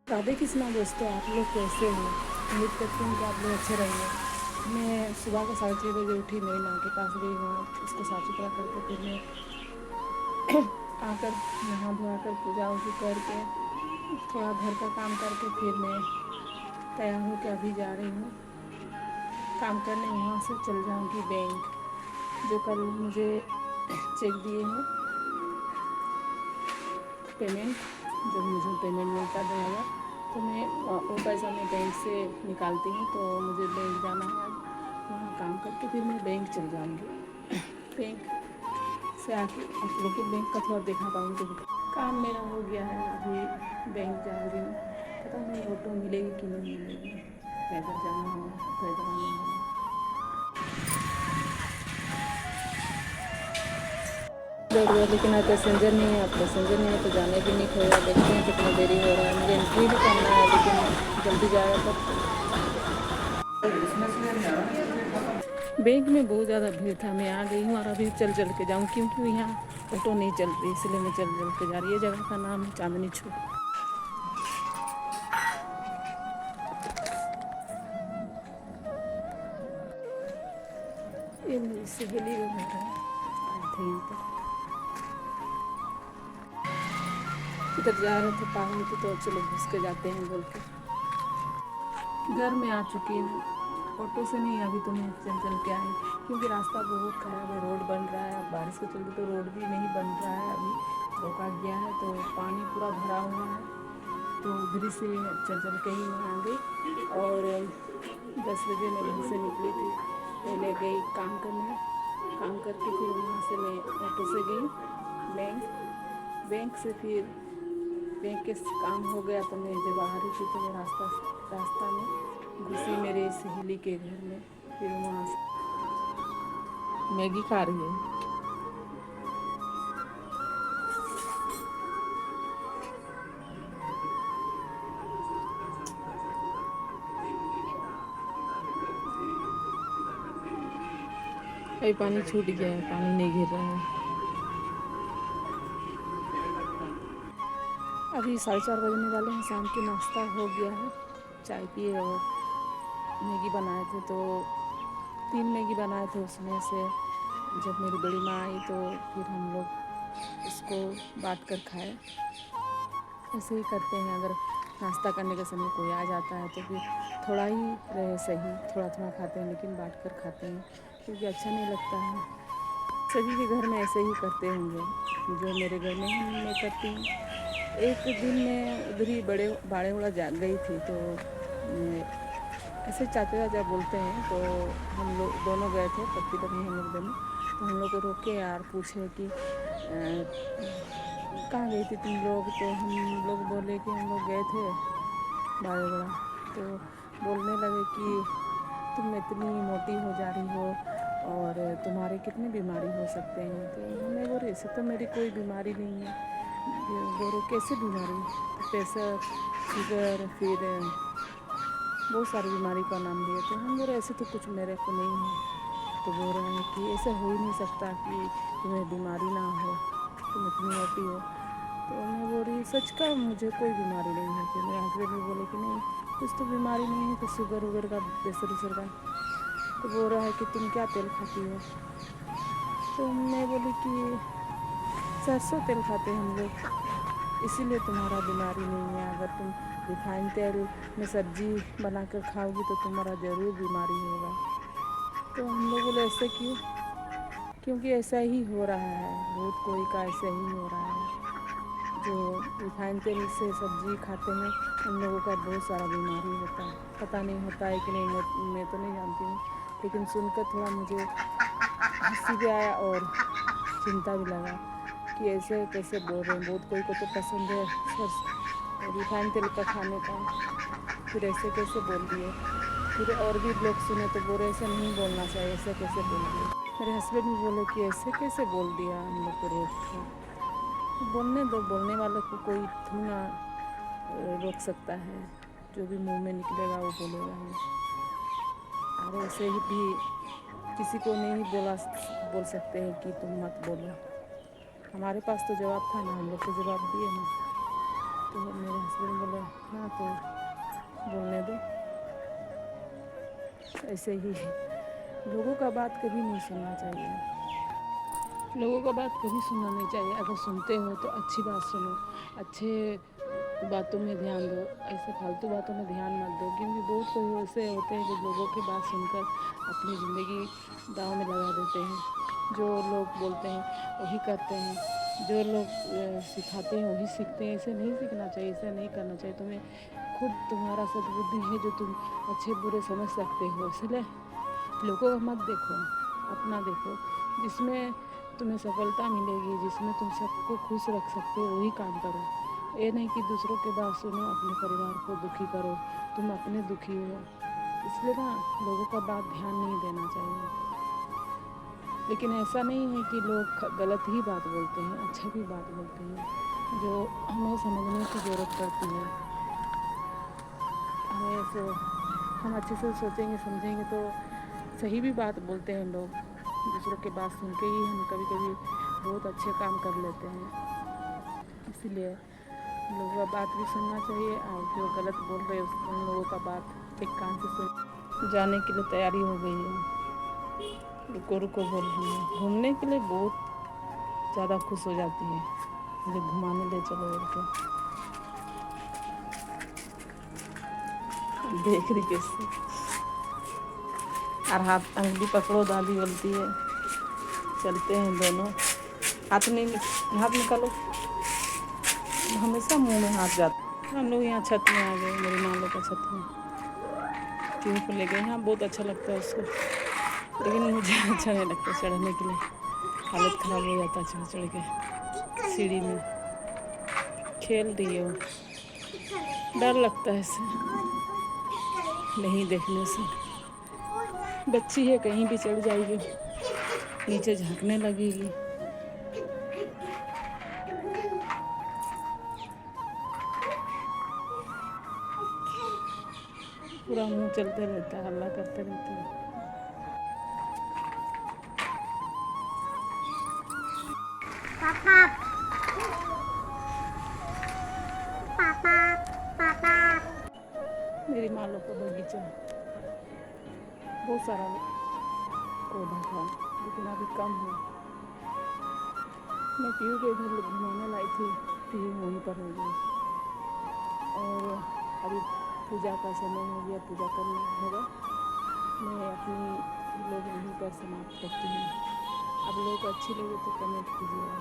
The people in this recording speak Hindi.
राधे कृष्णा दोस्तों, आप लोग कैसे हो? उम्मीद करती हूँ कि आप लोग अच्छे रहेंगे। मैं सुबह को 6:30 बजे उठी, मेरी माँ के पास गई, वहाँ उसको साफ़ सुथरा करके फिर मैं आकर नहा धोआ कर पूजा वूजा करके थोड़ा घर का काम करके फिर मैं तैयार होकर अभी जा रही हूँ काम करने। वहाँ से चल जाऊँगी बैंक, जो कल मुझे चेक दिए हैं पेमेंट, जब मुझे पेमेंट मिलता 2,000 तो मैं वो पैसा मैं बैंक से निकालती हूँ। तो मुझे बैंक जाना है आज, वहाँ काम करके फिर मैं बैंक चल जाऊँगी। बैंक से आके आप लोग को बैंक का थोड़ा देखा पाऊँगी। तो काम मेरा हो गया है, अभी बैंक जा रही हूँ। पता नहीं ऑटो मिलेगी कि नहीं मिलेगी, पैदल जाना हो पैदल आना हो। बैठ गया लेकिन अब पैसेंजर नहीं है, अब पैसेंजर नहीं है तो जाने भी नहीं खोएगा। देखते हैं कितना देरी हो रहा है, मुझे एंट्री भी करना है लेकिन जल्दी जाएगा तब। बैंक में बहुत ज़्यादा भीड़ था, मैं आ गई हूँ और अभी चल चल के जाऊँ क्योंकि यहाँ ऑटो नहीं चल रही, इसलिए मैं चल चल के जा रही। ये जगह का नाम है चांदनी चौक। ये मेरी सहेली वगैरह आए थे यहाँ पर, इधर जा रहे थे, पागल थे तो चलो घुस के जाते हैं बोल के घर में आ चुकी हूँ। ऑटो से नहीं, अभी तो मैं चल चल के आई क्योंकि रास्ता बहुत ख़राब है, रोड बन रहा है। अब बारिश के चलते तो रोड भी नहीं बन रहा है, अभी रोका गया है तो पानी पूरा भरा हुआ है। तो उधर से चल चल के ही मैं आ गई और 10 बजे मैं घर से निकली थी। पहले गई काम करने, काम करके फिर वहाँ से मैं ऑटो से गई बैंक, बैंक से फिर बैंक के काम हो गया तो मैं जब आ रही थी तो मैं रास्ता में घुसी मेरे सहेली के घर में। फिर वहाँ से मैगी खा रही है। अभी पानी छूट गया है, पानी नहीं गिर रहा है। अभी 4:30 बजने वाले हैं, शाम की नाश्ता हो गया है, चाय पिए और मैगी बनाए थे। तो 3 मैगी बनाए थे, उसमें से जब मेरी बड़ी माँ आई तो फिर हम लोग इसको बांट कर खाए। ऐसे ही करते हैं, अगर नाश्ता करने के समय कोई आ जाता है तो फिर थोड़ा ही रहे सही, थोड़ा थोड़ा खाते हैं लेकिन बांट कर खाते हैं क्योंकि अच्छा नहीं लगता है। सभी के घर में ऐसे ही करते होंगे, जो मेरे घर में ही मैं करती हूँ। एक दिन मैं उधर ही बाड़े उड़ा जा गई थी तो ऐसे चाचा चाचा बोलते हैं तो हम लोग दोनों गए थे, पति पत्नी हम लोग दोनों। तो हम लोग को रोके यार, पूछे कि कहाँ गई थी तुम लोग? तो हम लोग बोले कि हम लोग गए थे बाड़ेगुड़ा। तो बोलने लगे कि तुम इतनी मोटी हो जा रही हो और तुम्हारे कितनी बीमारी हो सकते हैं। तो मैं बोल रही ऐसे तो मेरी कोई बीमारी नहीं है। बोल रहे कैसे बीमारी? तो प्रेशर, शुगर, फिर बहुत सारी बीमारी का नाम लिए। तो हम बोल रहे ऐसे तो कुछ मेरे को नहीं है। तो बोल रहे हैं कि ऐसा हो ही नहीं सकता कि तुम्हें बीमारी ना हो, तुम इतनी मोटी हो। तो मैं बोल रही सच का मुझे कोई बीमारी नहीं है। फिर मेरे हस्बैंड भी बोले कि नहीं कुछ तो बीमारी नहीं है, तो शुगर वगैरह का, प्रेशर उशर का। तो बोल रहा है कि तुम क्या तेल खाती हो? तो मैं बोली कि सरसों तेल खाते हैं हम लोग, इसीलिए तुम्हारा बीमारी नहीं है। अगर तुम रिफाइंड तेल में सब्जी बना कर खाओगी तो तुम्हारा ज़रूर बीमारी होगा। तो हम लोग बोले ऐसे क्यों? क्योंकि ऐसा ही हो रहा है, बहुत कोई का ऐसे ही हो रहा है। जो रिफाइंड तेल से सब्जी खाते हैं उन लोगों का बहुत सारा बीमारी होता है। पता नहीं होता है कि नहीं, मैं तो नहीं जानती हूँ, लेकिन सुनकर थोड़ा मुझे हंसी भी आया और चिंता भी लगा कि ऐसे कैसे बोल रहे हैं। बहुत कोई को तो पसंद है रिफाइंड तेल का खाने का, फिर ऐसे कैसे बोल दिए। फिर और भी लोग सुने तो बोले ऐसे नहीं बोलना चाहिए, ऐसे कैसे बोल दिए। मेरे हस्बैंड भी बोले कि ऐसे कैसे बोल दिया हम लोग को रोक कर। बोलने दो, बोलने वाले को कोई थोड़ा ना रोक सकता है, जो भी मुंह में निकलेगा वो बोलेगा ही। और ऐसे ही भी किसी को नहीं बोल सकते हैं कि तुम मत बोलो। हमारे पास तो जवाब था ना, हम लोग को जवाब दिए ना। तो मेरे हस्बैंड बोले हाँ हाँ तो बोलने दो। ऐसे ही लोगों का बात कभी नहीं सुनना चाहिए। लोगों का बात कभी सुनना नहीं चाहिए। अगर सुनते हो तो अच्छी बात सुनो, अच्छे बातों में ध्यान दो, ऐसे फालतू बातों में ध्यान मत दो। क्योंकि बहुत कोई ऐसे होते हैं जो लोगों की बात सुनकर अपनी ज़िंदगी दांव में लगा देते हैं। जो लोग बोलते हैं वही करते हैं, जो लोग सिखाते हैं वही सीखते हैं। ऐसे नहीं सीखना चाहिए, ऐसे नहीं करना चाहिए। तुम्हें खुद तुम्हारा सद्बुद्धि है जो तुम अच्छे बुरे समझ सकते हो, इसलिए लोगों का मत देखो, अपना देखो। जिसमें तुम्हें सफलता मिलेगी, जिसमें तुम सबको खुश रख सकते हो वही काम करो। ये नहीं कि दूसरों के बात सुनो, अपने परिवार को दुखी करो, तुम अपने दुखी हो। इसलिए ना लोगों का बात ध्यान नहीं देना चाहिए। लेकिन ऐसा नहीं है कि लोग गलत ही बात बोलते हैं, अच्छा भी बात बोलते हैं जो हमें समझने की ज़रूरत पड़ती है। हमें तो हम अच्छे से सोचेंगे समझेंगे तो सही भी बात बोलते हैं लोग। दूसरों की बात सुन के ही हम कभी कभी बहुत अच्छे काम कर लेते हैं। इसलिए लोगों का बात भी सुनना चाहिए, और जो गलत बोल रहे हैं उन लोगों का बात एक कान से सुन। जाने के लिए तैयारी हो गई है, रुको रुको बोल रही है। घूमने के लिए बहुत ज़्यादा खुश हो जाती है मुझे घुमाने ले चलो बोल के। देख रही कैसे, और हाथ अंगली पकड़ो दादी बोलती है। चलते हैं दोनों, हाथ नहीं हाथ निकालो। हमेशा मुंह में हाथ जाता। हम लोग यहाँ छत में आ गए, मेरी माँ लोग का छत में ट्यूब को ले गए। यहाँ बहुत अच्छा लगता है उसको, लेकिन मुझे अच्छा नहीं लगता चढ़ने के लिए। हालत ख़राब हो जाता है चढ़ चढ़ के सीढ़ी में। खेल रही है वो, डर लगता है इसे नहीं देखने से। बच्ची है, कहीं भी चढ़ जाएगी, नीचे झांकने लगेगी। पूरा मुंह चलते रहता है, हल्ला करते रहते हैं। पापा पापा पापा। मेरी माँ लोग का बगीचा बहुत सारा पौधा था, लेकिन अभी कम है। मैं पीयू के घर घुमाने लाई थी, पीयू वहीं पर हो गई। और अभी पूजा का समय हो गया, पूजा करना होगा। मैं अपनी लोग यहीं पर समाप्त करती हूँ। अब लोग अच्छी लगे तो कमेंट कीजिएगा।